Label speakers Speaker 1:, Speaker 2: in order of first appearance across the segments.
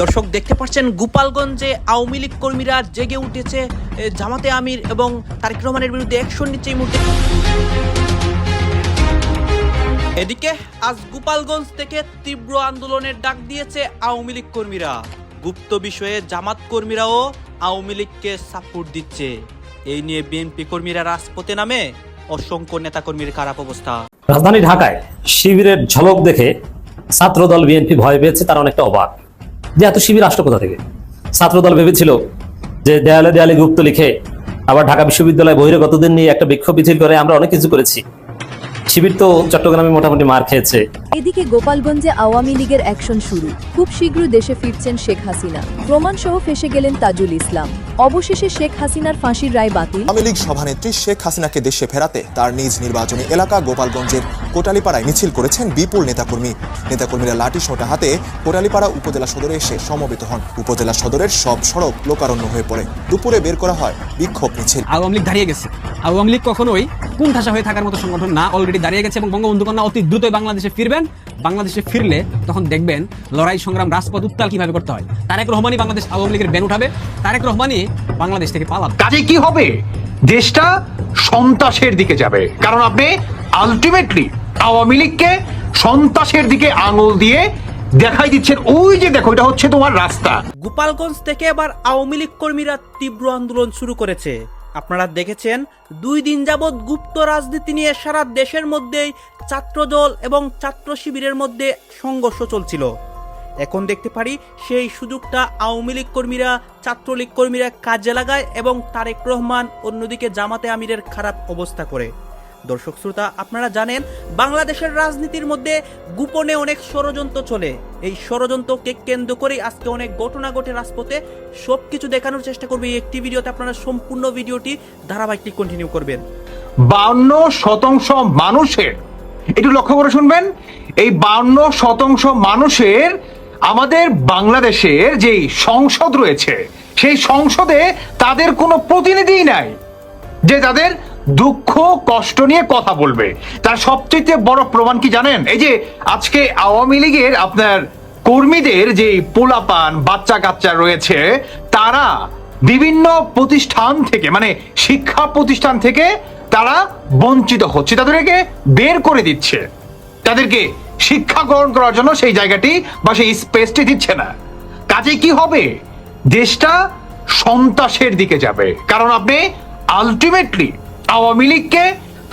Speaker 1: দর্শক দেখতে পাচ্ছেন গোপালগঞ্জে আওয়ামী লীগ কর্মীরা জেগে উঠেছে জামাতে আমির এবং তারেক রহমানের বিরুদ্ধে অ্যাকশন নিচ্ছে এই মুহূর্তে। এদিকে আজ গোপালগঞ্জ থেকে তীব্র আন্দোলনের ডাক দিয়েছে আওয়ামী লীগ কর্মীরা। গুপ্ত বিষয়ে জামাত কর্মীরাও আওয়ামী লীগকে সাপোর্ট দিচ্ছে। এই নিয়ে বিএনপি কর্মীরা রাজপথে নামে অসংখ্য নেতাকর্মীর খারাপ অবস্থা।
Speaker 2: রাজধানী ঢাকায় শিবিরের ঝলক দেখে ছাত্রদল বিএনপি ভয় পেয়েছে, তারা অনেকটা অবাক যে এত শিবির আসলো কোথা থেকে। ছাত্রদল ভেবেছিল যে দেয়ালে দেয়ালে গুপ্ত লিখে আবার ঢাকা বিশ্ববিদ্যালয় বহিরাগতদের নিয়ে একটা বিক্ষোভ মিছিল করে আমরা অনেক কিছু করেছি। শিবির তো চট্টগ্রামে মোটামুটি মার খেয়েছে।
Speaker 3: এদিকে গোপালগঞ্জে আওয়ামী লীগের অ্যাকশন শুরু। খুব শীঘ্র দেশে ফিরছেন শেখ হাসিনা। প্রমাণসহ ফেসে গেলেন তাজুল ইসলাম। অবশেষে শেখ হাসিনার ফাঁসির রায় বাতিল।
Speaker 4: আওয়ামী লীগ সভানেত্রী শেখ হাসিনাকে দেশে ফেরাতে তার নিজ নির্বাচনী এলাকা গোপালগঞ্জের কোটালীপাড়ায় মিছিল করেছেন বিপুল নেতাকর্মীরা লাঠি সোঁটা হাতে কোটালীপাড়া উপজেলা সদরে এসে সমবেত হন। উপজেলা সদরের সব সড়ক লোকারণ্য হয়ে পড়ে। দুপুরে বের করা হয় বিক্ষোভ মিছিল।
Speaker 5: আওয়ামী লীগ দাঁড়িয়ে গেছে। আওয়ামী লীগ কখনোই কোণঠাসা হয়ে থাকার মতো সংগঠন না, অলরেডি দাঁড়িয়ে গেছে এবং বঙ্গবন্ধু কন্যা অতি দ্রুতই বাংলাদেশে ফিরবেন। বাংলাদেশে ফিরলে তখন দেখবেন লড়াই সংগ্রাম রাজপথ উত্তাল কিভাবে করতে হয়। তারেক রহমানই বাংলাদেশ আওয়ামী লীগের ব্যান উঠাবে, তারেক রহমানই বাংলাদেশ থেকে পালাবে।
Speaker 6: কাজে কি হবে? দেশটা সন্ত্রাসের দিকে যাবে, কারণ আপনি আলটিমেটলি আওয়ামী লীগকে সন্ত্রাসের দিকে আঙুল দিয়ে দেখাই দিচ্ছেন, ওই যে দেখো এটা হচ্ছে তোমার রাস্তা।
Speaker 1: গোপালগঞ্জ থেকে এবার আওয়ামী লীগ কর্মীরা তীব্র আন্দোলন শুরু করেছে। আপনারা দেখেছেন 2 দিন যাবৎ গুপ্ত রাজনীতি নিয়ে সারা দেশের মধ্যেই ছাত্রদল এবং ছাত্র শিবিরের মধ্যে সংঘর্ষ চলছিল। এখন দেখতে পারি সেই সুযোগটা আওয়ামী লীগ কর্মীরা ছাত্রলীগ কর্মীরা কাজে লাগায় এবং তারেক রহমান অন্যদিকে জামাতে আমিরের খারাপ অবস্থা করে। দর্শক শ্রোতা, আপনারা জানেন বাংলাদেশের রাজনীতির মধ্যে গোপনে অনেক ষড়যন্ত্র চলে। এই ষড়যন্ত্রকে কেন্দ্র করে আজকে অনেক ঘটনা ঘটে রাজপথে। সবকিছু দেখানোর চেষ্টা করবে এই একটি ভিডিওতে। আপনারা সম্পূর্ণ ভিডিওটি ধারাবাহিকটি কন্টিনিউ করবেন।
Speaker 6: 52% মানুষের, একটু লক্ষ্য করে শুনবেন, এই 52% মানুষের আমাদের বাংলাদেশের যে সংসদ রয়েছে সেই সংসদে তাদের কোনো প্রতিনিধিই নাই যে তাদের দুঃখ কষ্ট নিয়ে কথা বলবে। তার সবচেয়ে বড় প্রমাণ কি জানেন? এই যে আজকে আওয়ামী লীগের আপনার কর্মীদের যে পোলাপান বাচ্চা কাচ্চা রয়েছে, তারা বিভিন্ন প্রতিষ্ঠান থেকে, মানে শিক্ষা প্রতিষ্ঠান থেকে তারা বঞ্চিত হচ্ছে, তাদেরকে বের করে দিচ্ছে, তাদেরকে শিক্ষা গ্রহণ করার জন্য সেই জায়গাটি বা সেই স্পেসটি দিচ্ছে না। কাজে কি হবে? দেশটা সন্ত্রাসের দিকে যাবে, কারণ আপনি আলটিমেটলি আওয়ামী লীগকে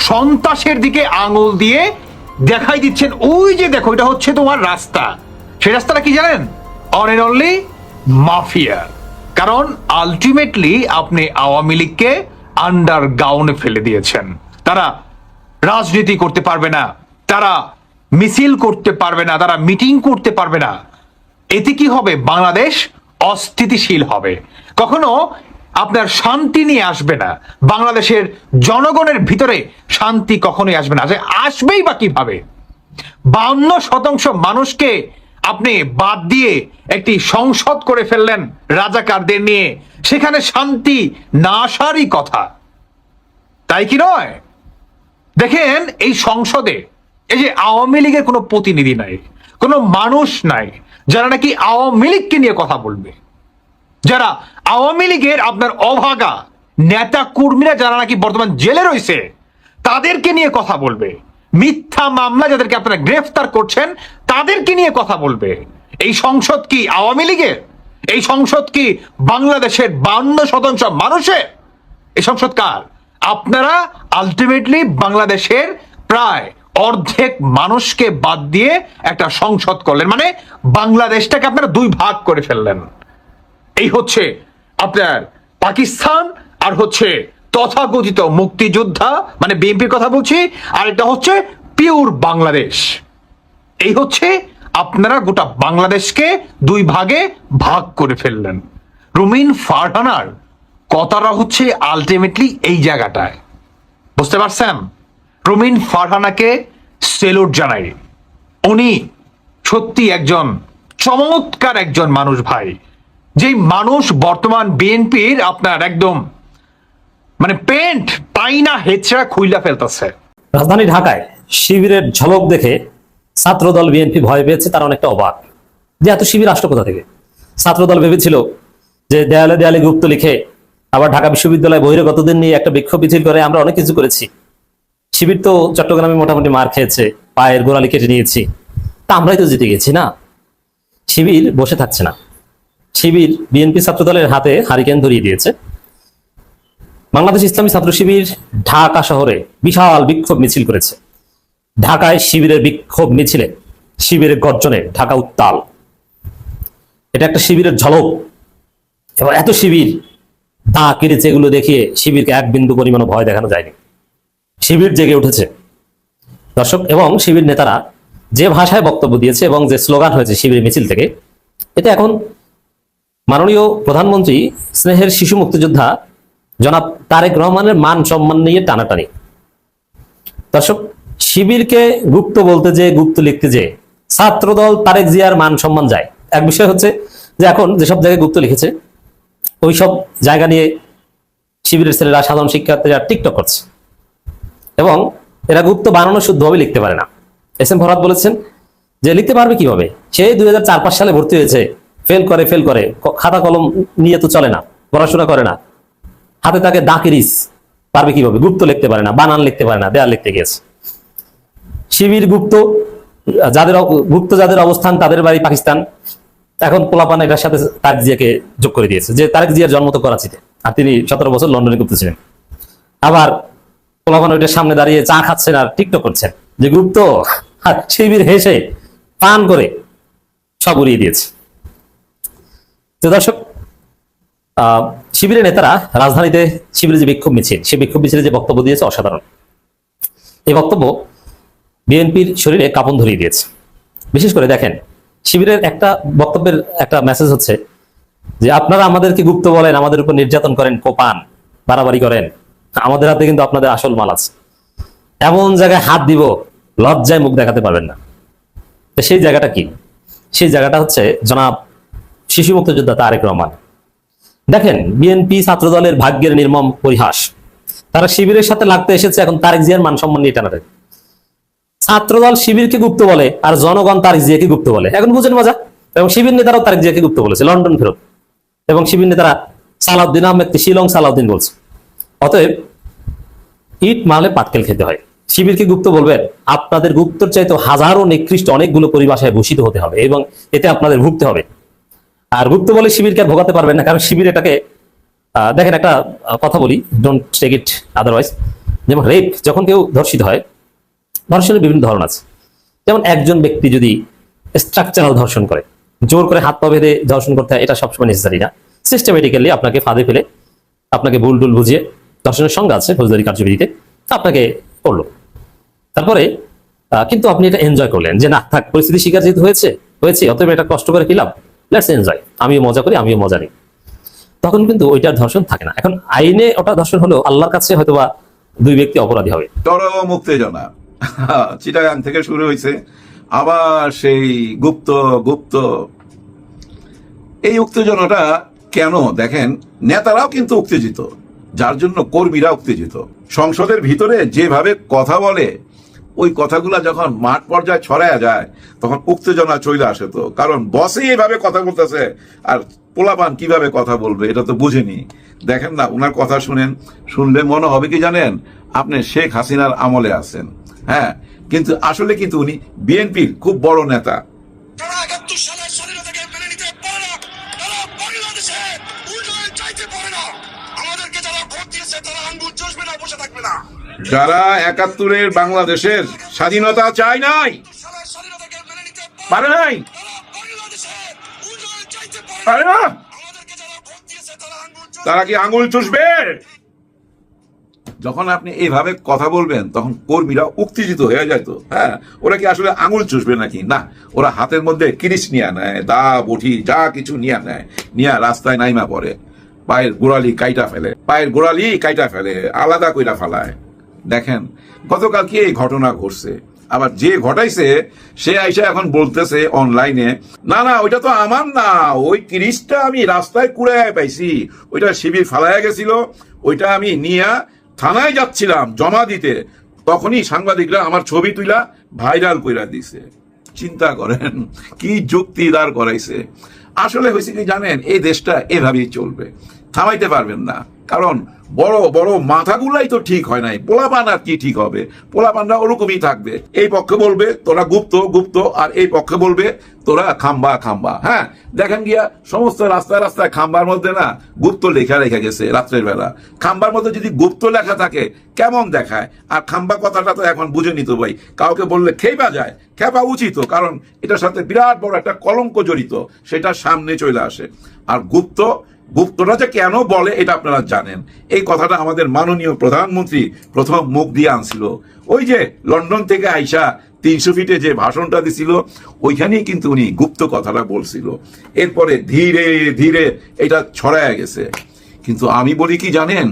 Speaker 6: সন্ত্রাসের দিকে আঙুল দিয়ে দেখাই দিচ্ছেন, ওই যে দেখো এটা হচ্ছে তোমার রাস্তা। সেই রাস্তাটা কি জানেন? One and only mafia. কারণ আলটিমেটলি আপনি আওয়ামী লীগকে আন্ডারগ্রাউন্ডে ফেলে দিয়েছেন। তারা রাজনীতি করতে পারবে না, তারা মিছিল করতে পারবে না, তারা মিটিং করতে পারবে না। এতে কি হবে? বাংলাদেশ অস্থিতিশীল হবে, কখনো আপনার শান্তি নিয়ে আসবে না। বাংলাদেশের জনগণের ভিতরে শান্তি কখনোই আসবে না। আসবেই বা কিভাবে? 52% মানুষকে আপনি বাদ দিয়ে একটি সংসদ করে ফেললেন রাজাকারদের নিয়ে, সেখানে শান্তি না আসারই কথা, তাই কি নয়? দেখেন এই সংসদে এই যে আওয়ামী লীগের কোনো প্রতিনিধি নাই, কোনো মানুষ নাই যারা নাকি আওয়ামী লীগকে নিয়ে কথা বলবে, যারা আওয়ামী লীগের আপনার অভাগা নেতা কর্মীরা যারা নাকি বর্তমান জেলে রয়েছে তাদেরকে নিয়ে কথা বলবে, মিথ্যা মামলা যাদেরকে আপনারা গ্রেফতার করছেন তাদেরকে নিয়ে কথা বলবে। এই সংসদ কি আওয়ামী লীগের? এই সংসদ কি বাংলাদেশের 52% মানুষের? এই সংসদ কার? আপনারা আলটিমেটলি বাংলাদেশের প্রায় অর্ধেক মানুষকে বাদ দিয়ে একটা সংসদ করলেন, মানে বাংলাদেশটাকে আপনারা 2 ভাগ করে ফেললেন। এই হচ্ছে আপনার পাকিস্তান, আর হচ্ছে তথাকথিত মুক্তিযোদ্ধা মানে বিএনপির কথা বলছি, আর এটা হচ্ছে পিওর বাংলাদেশ। এই হচ্ছে আপনারা গোটা বাংলাদেশকে 2 ভাগে ভাগ করে ফেললেন। রুমিন ফারহানার কথাটা হচ্ছে আলটিমেটলি এই জায়গাটায়, বুঝতে পারছেন? রুমিন ফারহানাকে সেলুট জানাই। উনি সত্যি একজন চমৎকার একজন মানুষ ভাই, যে মানুষ বর্তমান বিএনপির আপনার একদম মানে পেন্ট পাইনা হেচড়া খুইলা ফেলতেছে।
Speaker 2: রাজধানী ঢাকায় শিবিরের ঝলক দেখে ছাত্রদল বিএনপি ভয় পেয়েছে, তারা অনেকটা অবাক যে এত শিবির আসলো কোথা থেকে। ছাত্রদল ভেবেছিল যে দেয়ালে দেয়ালে গুপ্ত লিখে আবার ঢাকা বিশ্ববিদ্যালয় বহিরাগত দিন নিয়ে একটা বিক্ষোভ মিছিল করে আমরা অনেক কিছু করেছি। শিবির তো চট্টগ্রামে মোটামুটি মার খেয়েছে, পায়ের গোড়ালি কেটে নিয়েছি, তা আমরাই তো জিতে গেছি না। শিবির বসে থাকছে না। শিবির বিএনপি ছাত্রদলের হাতে হারিকেন ধরিয়ে দিয়েছে। বাংলাদেশ ইসলামী ছাত্র শিবির ঢাকা শহরে বিশাল বিক্ষোভ মিছিল করেছে। ঢাকায় শিবিরের বিক্ষোভ মিছিলে শিবিরের গর্জনে ঢাকা উত্তাল। এটা একটা শিবিরের ঝলক। এবং এত শিবির দা কেড়েছে, এগুলো দেখিয়ে শিবিরকে এক বিন্দু পরিমাণ ভয় দেখানো যায়নি। শিবির জেগে উঠেছে দর্শক। এবং শিবির নেতারা যে ভাষায় বক্তব্য দিয়েছে এবং যে স্লোগান হয়েছে শিবির মিছিল থেকে, এটা এখন মাননীয় প্রধানমন্ত্রী স্নেহের শিশু মুক্তিযোদ্ধা জনাব তারেক রহমানের মান সম্মান নিয়ে টানাটানি। দর্শক, শিবিরকে গুপ্ত বলতে যে, গুপ্ত লিখতে যে ছাত্রদল তারেক জিয়ার মান সম্মান যায়। এক বিষয় হচ্ছে যে এখন যেসব জায়গায় গুপ্ত লিখেছে ওই সব জায়গা নিয়ে শিবিরের ছেলেরা, সাধারণ শিক্ষার্থীরা টিকটক করছে এবং এরা গুপ্ত বানানো শুদ্ধভাবে লিখতে পারে না। এস এম ফরহাদ বলেছেন যে লিখতে পারবে কিভাবে, সে 2004-05 সালে ভর্তি হয়েছে, ফেল করে খাতা কলম নিয়ে তো চলে না, পড়াশোনা করে না, হাতে তাকে দাকিরিস, পারবে কিভাবে, গুপ্ত লিখতে পারে না, বানান লিখতে পারে না, দেয়াল লিখতে গিয়েছে। শিবির গুপ্ত যাদের অবস্থান তাদের বাড়ি পাকিস্তান। এখন পোলাপান এটার সাথে তারেক জিয়াকে যোগ করে দিয়েছে যে তারেক জিয়ার জন্ম তো করাচিতে, আর তিনি 17 বছর লন্ডনে গুপ্ত ছিলেন। আবার পোলাপান ওইটার সামনে দাঁড়িয়ে চা খাচ্ছেন আর টিকটক করছেন যে গুপ্ত। শিবির হেসে পান করে সব উড়িয়ে দিয়েছে। তো দর্শক, শিবিরের নেতারা রাজধানীতে শিবিরের যে বিক্ষোভ মিছিল, সেই বিক্ষোভ মিছিলে যে বক্তব্য দিয়েছে অসাধারণ। এই বক্তব্য বিএনপির শরীরে কাঁপন ধরিয়ে দিয়েছে। বিশেষ করে দেখেন, শিবিরের একটা বক্তব্যের একটা মেসেজ হচ্ছে যে আপনারা আমাদেরকে গুপ্ত বলেন, আমাদের উপর নির্যাতন করেন, কোপান, বাড়াবাড়ি করেন, আমাদের হাতে কিন্তু আপনাদের আসল মাল আছে। এমন জায়গায় হাত দিব লজ্জায় মুখ দেখাতে পারবেন না। তো সেই জায়গাটা কি? সেই জায়গাটা হচ্ছে জনাব শিশু মুক্তিযোদ্ধা তারেক রহমান। দেখেন, বিএনপি ছাত্রদলের ভাগ্যের নির্মম পরিহাস। তারা শিবিরের সাথে লাগতে এসেছে, এখন তারেক জিয়ার মান সম্মান নিয়ে টানাটানি। ছাত্রদল শিবিরকে গুপ্ত বলে আর জনগণ তারেক জিয়াকে গুপ্ত বলে। এখন বুঝেন মজা। এবং শিবির নেতারাও তারেক জিয়াকে গুপ্ত বলেছে, লন্ডন ফেরত। এবং শিবির নেতারা সালাউদ্দিন আহমেদকে শিলং সালাউদ্দিন বলছে। অতএব ইট মারলে পাটকেল খেতে হয়। শিবিরকে গুপ্ত বলবেন, আপনাদের গুপ্তর চাইতে হাজারো নিকৃষ্ট অনেকগুলো পরিভাষায় ভূষিত হতে হবে এবং এতে আপনাদের ভুগতে হবে। আর গুপ্ত বলে শিবিরকে আর ভোগাতে পারবেন না, কারণ শিবির এটাকে দেখেন, একটা কথা বলি, ডোন্ট টেক ইট আদারওয়াইজ। যেমন রেপ, যখন কেউ ধর্ষিত হয়, ধর্ষণের বিভিন্ন ধরন আছে। যেমন একজন ব্যক্তি যদি স্ট্রাকচারাল ধর্ষণ করে, জোর করে হাত পা বেঁধে ধর্ষণ করতে হয়, এটা সবসময় নেসেসারি না। সিস্টেমেটিক্যালি আপনাকে ফাঁদে ফেলে, আপনাকে ভুল টুল বুঝিয়ে, ধর্ষণের সংজ্ঞা আছে ফৌজদারি কার্যবিধিতে, আপনাকে করলো। তারপরে কিন্তু আপনি এটা এনজয় করলেন যে না থাক, পরিস্থিতি শিকার যেহেতু হয়েছে, অতএব এটা কষ্ট করে খেলাম, লেটস এনজয়, আমিও মজা করি, আমিও মজা নিই। তখন কিন্তু ওইটার ধর্ষণ থাকে না। এখন আইনে ওটা ধর্ষণ হলেও আল্লাহর কাছে হয়তোবা দুই ব্যক্তি অপরাধী হবে।
Speaker 7: চরম উত্তেজনা চিটাগাং থেকে শুরু হয়েছে, আবার সেই গুপ্ত এই উত্তেজনাটা কেন দেখেন, নেতারাও কিন্তু উত্তেজিত, যার জন্য কর্মীরা উত্তেজিত। সংসদের ভিতরে যেভাবে কথা বলে, ওই কথাগুলা যখন মাঠ পর্যায়ে ছড়ায়া যায় তখন উত্তেজনা চলে আসে। তো কারণ বসই এইভাবে কথা বলতেছে আর পোলাপান কিভাবে কথা বলবে এটা তো বুঝেনি। দেখেন না, উনার কথা শুনলে মনে হবে কি জানেন, আপনি শেখ হাসিনার আমলে আছেন। হ্যাঁ, কিন্তু আসলে কিন্তু উনি বিএনপির খুব বড় নেতা। যারা ৭১-এর বাংলাদেশের স্বাধীনতা চায় নাই, পারে নাই, পারে না, তারা কি আঙুল চুষবে? যখন আপনি এইভাবে কথা বলবেন তখন কর্মীরা উত্তেজিত হয়ে যায়। তো হ্যাঁ, ওরা কি আসলে আঙুল চুষবে নাকি? না, ওরা হাতের মধ্যে কিরিচ নিয়ে নেয়, দা বটি যা কিছু নিয়ে নেয়, নিয়ে রাস্তায় নাইমা পড়ে, পায়ের গোড়ালি কাইটা ফেলে, আলাদা কইরা ফেলায়। দেখেন, গতকাল কি এই ঘটনা ঘটছে, আবার যে ঘটাইছে সে আইসা এখন বলতেছে অনলাইনে, না ওইটা তো আমার না, ওই কিরিচটা আমি রাস্তায় কুড়ায় পাইছি, ওইটা শিবির ফালাইয়া গেছিল, ওইটা আমি নিয়ে থানায় যাচ্ছিলাম জমা দিতে, তখনই সাংবাদিকরা আমার ছবি তুইলা ভাইরাল কইরা দিছে। চিন্তা করেন কি যুক্তি দাঁড় করাইছে। আসলে হয়েছে কি জানেন, এই দেশটা এভাবেই চলবে, থামাইতে পারবেন না। কারণ বড় বড় মাথাগুলাই তো ঠিক হয় নাই, পোলাপান আর কি ঠিক হবে? পোলাপানরা ওরকমই থাকবে, এই পক্ষে বলবে তোরা গুপ্ত গুপ্ত, আর এই পক্ষে বলবে তোরা খাম্বা খাম্বা। হ্যাঁ, দেখেন গিয়া সমস্ত রাস্তায় রাস্তায় খাম্বার মধ্যে না গুপ্ত লেখা রেখে গেছে রাত্রের বেলা। খাম্বার মধ্যে যদি গুপ্ত লেখা থাকে কেমন দেখায়? আর খাম্বা কথাটা তো এখন বুঝে নিত ভাই, কাউকে বললে খেপা যায়, খেপা উচিত, কারণ এটার সাথে বিরাট বড় একটা কলঙ্ক জড়িত, সেটা সামনে চলে আসে। আর গুপ্তরা যে কেন বলে এটা আপনারা জানেন। এই কথাটা আমাদের মাননীয় প্রধানমন্ত্রী প্রথম মুখ দিয়ে আনছিল, ওই যে লন্ডন থেকে আইসা 300 ফিটে যে ভাষণটা দিছিল, ওইখানেই কিন্তু উনি গুপ্ত কথাটা বলছিল। এরপরে ধীরে ধীরে এটা ছড়ায় গেছে। কিন্তু আমি বলি কি জানেন,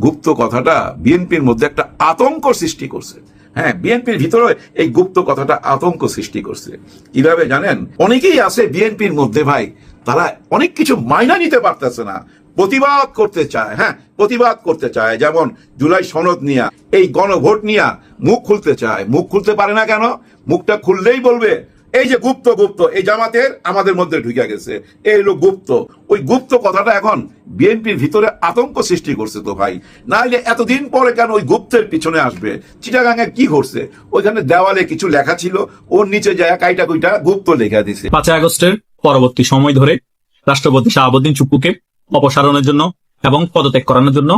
Speaker 7: গুপ্ত কথাটা বিএনপির মধ্যে একটা আতঙ্ক সৃষ্টি করছে। হ্যাঁ, বিএনপির ভিতরে এই গুপ্ত কথাটা আতঙ্ক সৃষ্টি করছে। কিভাবে জানেন? অনেকেই আছে বিএনপির মধ্যে ভাই, তারা অনেক কিছু মাইনা নিতে পারতেছে না, প্রতিবাদ করতে চায়। হ্যাঁ, প্রতিবাদ করতে চায়, যেমন জুলাই সনদ নিয়ে, এই গণভোট নিয়ে মুখ খুলতে চায়। মুখ খুলতে পারে না কেন? মুখটা খুললেই বলবে এই যে গুপ্ত গুপ্ত, এই জামাতের আমাদের মধ্যে ঢুকে গেছে, এই হলো গুপ্ত। ওই গুপ্ত কথাটা এখন বিএনপির ভিতরে আতঙ্ক সৃষ্টি করছে। তো ভাই, নাইলে এতদিন পরে কেন ওই গুপ্তের পিছনে আসবে? চিটাগাঙে কি করছে? ওইখানে দেওয়ালে কিছু লেখা ছিল, ওর নিচে যায় কাইটা কুইটা গুপ্ত লেখা দিছে।
Speaker 8: 5 আগস্টের পরবর্তী সময় ধরে রাষ্ট্রপতি শাহাবুদ্দিন চুপ্পুকে অপসারণের জন্য এবং পদত্যাগ করানোর জন্য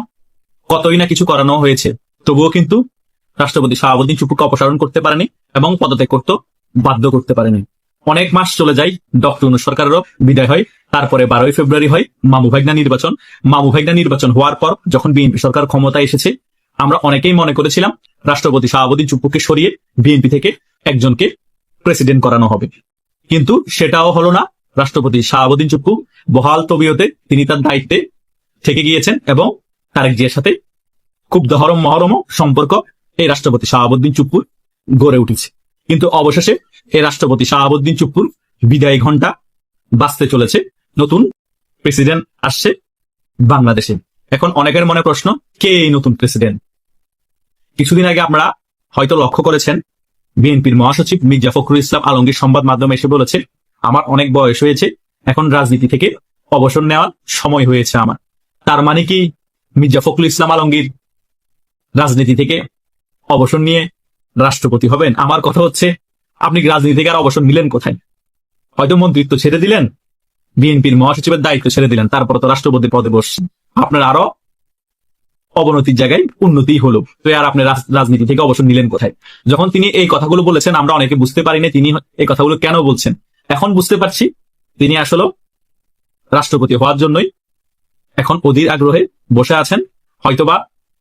Speaker 8: কতই না কিছু করানো হয়েছে, তবুও কিন্তু রাষ্ট্রপতি শাহাবুদ্দিন চুপ্পুকে অপসারণ করতে পারেনি এবং পদত্যাগ করতে বাধ্য করতে পারেনি। অনেক মাস চলে যায়, ডক্টর ইউনূস সরকারেরও বিদায় হয়, তারপরে 12ই ফেব্রুয়ারি হয় মামু ভাইগনা নির্বাচন। মামু ভাইগনা নির্বাচন হওয়ার পর যখন বিএনপি সরকার ক্ষমতায় এসেছে, আমরা অনেকেই মনে করেছিলাম রাষ্ট্রপতি শাহাবুদ্দিন চুপ্পুকে সরিয়ে বিএনপি থেকে একজনকে প্রেসিডেন্ট করানো হবে, কিন্তু সেটাও হলো না। রাষ্ট্রপতি শাহাবুদ্দিন চুপ্পু বহাল তবিয়তে তিনি তার দায়িত্বে থেকে গিয়েছেন এবং তারেক জিয়ার সাথে খুব দহরম মহরম সম্পর্ক এই রাষ্ট্রপতি শাহাবুদ্দিন চুপ্পুর গড়ে উঠেছে। কিন্তু অবশেষে এই রাষ্ট্রপতি শাহাবুদ্দিন চুপ্পুর বিদায় ঘণ্টা বাজতে চলেছে। নতুন প্রেসিডেন্ট আসছে বাংলাদেশে। এখন অনেকের মনে প্রশ্ন, কে এই নতুন প্রেসিডেন্ট? কিছুদিন আগে আপনারা হয়তো লক্ষ্য করেছেন, বিএনপির মহাসচিব মির্জা ফখরুল ইসলাম আলমগীর সংবাদ মাধ্যমে এসে বলেছে, আমার অনেক বয়স হয়েছে, এখন রাজনীতি থেকে অবসর নেওয়ার সময় হয়েছে আমার। তার মানে কি মির্জা ফখরুল ইসলাম আলমগীর রাজনীতি থেকে অবসর নিয়ে রাষ্ট্রপতি হবেন? আমার কথা হচ্ছে, আপনি রাজনীতি থেকে আর অবসর নিলেন কোথায়? হয়তো মন্ত্রিত্ব ছেড়ে দিলেন, বিএনপির মহাসচিবের দায়িত্ব ছেড়ে দিলেন, তারপর তো রাষ্ট্রপতির পদে বসছেন। আপনার আরো অবনতির জায়গায় উন্নতি হলো, তো আর আপনি রাজনীতি থেকে অবসর নিলেন কোথায়? যখন তিনি এই কথাগুলো বলেছেন, আমরা অনেকে বুঝতে পারিনি তিনি এই কথাগুলো কেন বলছেন। এখন বুঝতে পারছি, তিনি আসলে রাষ্ট্রপতি হওয়ার জন্যই এখন অধীর আগ্রহে বসে আছেন। হয়তোবা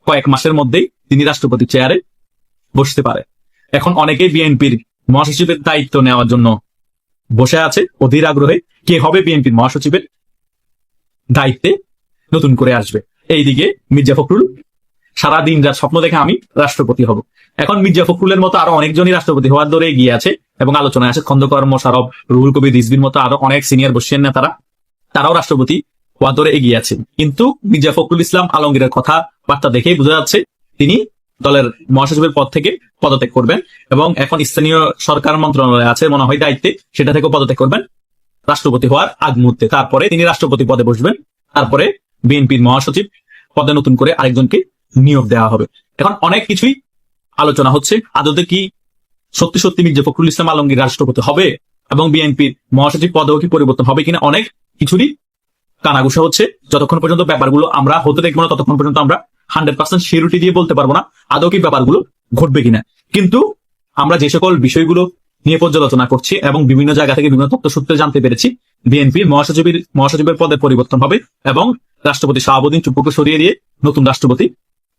Speaker 8: কয়েক মাসের মধ্যেই তিনি রাষ্ট্রপতি চেয়ারে বসতে পারে। এখন অনেকেই বিএনপির মহাসচিবের দায়িত্ব নেওয়ার জন্য বসে আছে অধীর আগ্রহে, কে হবে বিএনপির মহাসচিবের দায়িত্বে নতুন করে আসবে। এইদিকে মির্জা ফখরুল সারাদিন যার স্বপ্ন দেখে আমি রাষ্ট্রপতি হব। এখন মির্জা ফখরুলের মতো আরো অনেকজনই রাষ্ট্রপতি হওয়ার দৌড়ে এগিয়ে আছে এবং আলোচনায় আছে। খন্দকার মোশাররফ, রুহুল কবির রিজভির মতো আরো অনেক সিনিয়র বর্ষীয় নেতারা, তারাও রাষ্ট্রপতি হওয়ার দৌড়ে এগিয়ে আছে। কিন্তু মির্জা ফখরুল ইসলাম আলমগীরের কথা বার্তা দেখেই বোঝা যাচ্ছে তিনি দলের মহাসচিবের পদ থেকে পদত্যাগ করবেন এবং এখন স্থানীয় সরকার মন্ত্রণালয়ে আছে মনে হয় দায়িত্বে, সেটা থেকেও পদত্যাগ করবেন রাষ্ট্রপতি হওয়ার আগ মুহূর্তে। তারপরে তিনি রাষ্ট্রপতি পদে বসবেন, তারপরে বিএনপির মহাসচিব পদে নতুন করে আরেকজনকে নিয়োগ দেওয়া হবে। এখন অনেক কিছুই আলোচনা হচ্ছে, আদতে কি সত্যি সত্যি মির্জা ফখরুল ইসলাম আলমগীর রাষ্ট্রপতি হবে এবং বিএনপির মহাসচিব পদেও কি পরিবর্তন হবে কিনা, অনেক কিছুরই কানাঘুষা হচ্ছে। যতক্ষণ পর্যন্ত ব্যাপারগুলো আমরা হতে দেখবো না, ততক্ষণ পর্যন্ত আমরা 100% সিউরিটি দিয়ে বলতে পারবো না আদৌ কি ব্যাপারগুলো ঘটবে কিনা। কিন্তু আমরা যে সকল বিষয়গুলো নিয়ে পর্যালোচনা করছি এবং বিভিন্ন জায়গা থেকে বিভিন্ন তথ্য সূত্রে জানতে পেরেছি, বিএনপির মহাসচিবের পদের পরিবর্তন হবে এবং রাষ্ট্রপতি শাহাবুদ্দিন চুপ্পুকে সরিয়ে দিয়ে নতুন রাষ্ট্রপতি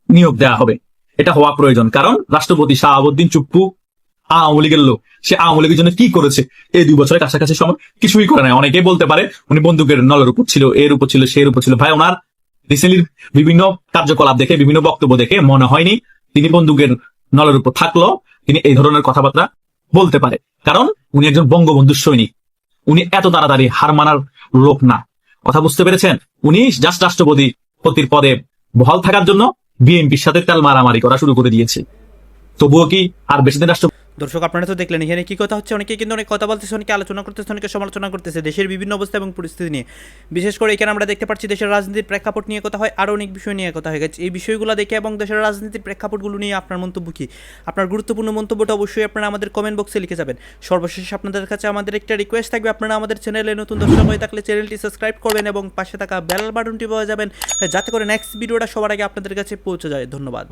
Speaker 8: নিয়োগ দেওয়া হবে। এটা হওয়া প্রয়োজন, কারণ রাষ্ট্রপতি শাহাবুদ্দিন চুপ্পু আওয়ামী লীগের লোক। সে আওয়ামী লীগের জন্য কি করেছে এই 2 বছরের কাছাকাছি সময়? কিছুই করে নাই। অনেকেই বলতে পারে উনি বন্দুকের নলের উপর ছিল, এর উপর ছিল, সের উপর ছিল। ভাই, ওনার রিসেন্টলি বিভিন্ন কার্যকলাপ দেখে, বিভিন্ন বক্তব্য দেখে মনে হয়নি তিনি বন্দুকের নলের উপর থাকলো তিনি এই ধরনের কথাবার্তা বলতে পারে, কারণ উনি একজন বঙ্গবন্ধুর সৈনিক। উনি এত তাড়াতাড়ি হার মানার লোক না। কথা বুঝতে পেরেছেন? উনি জাস্ট রাষ্ট্রপতির পদে বহাল থাকার জন্য বিএনপির সাথে তেল মারামারি করা শুরু করে দিয়েছে। তবুও কি আর বেশি দিন
Speaker 1: দর্শক আপনারা তো দেখলেন এখানে কি কথা হচ্ছে, অনেকে কিন্তু অনেক কথা বলতেছে, অনেকে আলোচনা করতেছে, অনেকে সমালোচনা করতেছে দেশের বিভিন্ন অবস্থা এবং পরিস্থিতি নিয়ে। বিশেষ করে এখানে আমরা দেখতে পাচ্ছি দেশের রাজনীতির প্রেক্ষাপট নিয়ে কথা হয়, আরও অনেক বিষয় নিয়ে কথা হয়ে গেছে। এই বিষয়গুলো দেখে এবং দেশের রাজনীতির প্রেক্ষাপটগুলো নিয়ে আপনার মন্তব্য কী? আপনার গুরুত্বপূর্ণ মন্তব্যটা অবশ্যই আপনারা আমাদের কমেন্ট বক্সে লিখে যাবেন। সর্বশেষ আপনাদের কাছে আমাদের একটা রিকোয়েস্ট থাকবে, আপনারা আমাদের চ্যানেলে নতুন দর্শক হয়ে থাকলে চ্যানেলটি সাবস্ক্রাইব করবেন এবং পাশে থাকা বেল বাটনটি পাওয়া যাবেন, যাতে করে নেক্সট ভিডিওটা সবার আগে আপনাদের কাছে পৌঁছে যায়। ধন্যবাদ।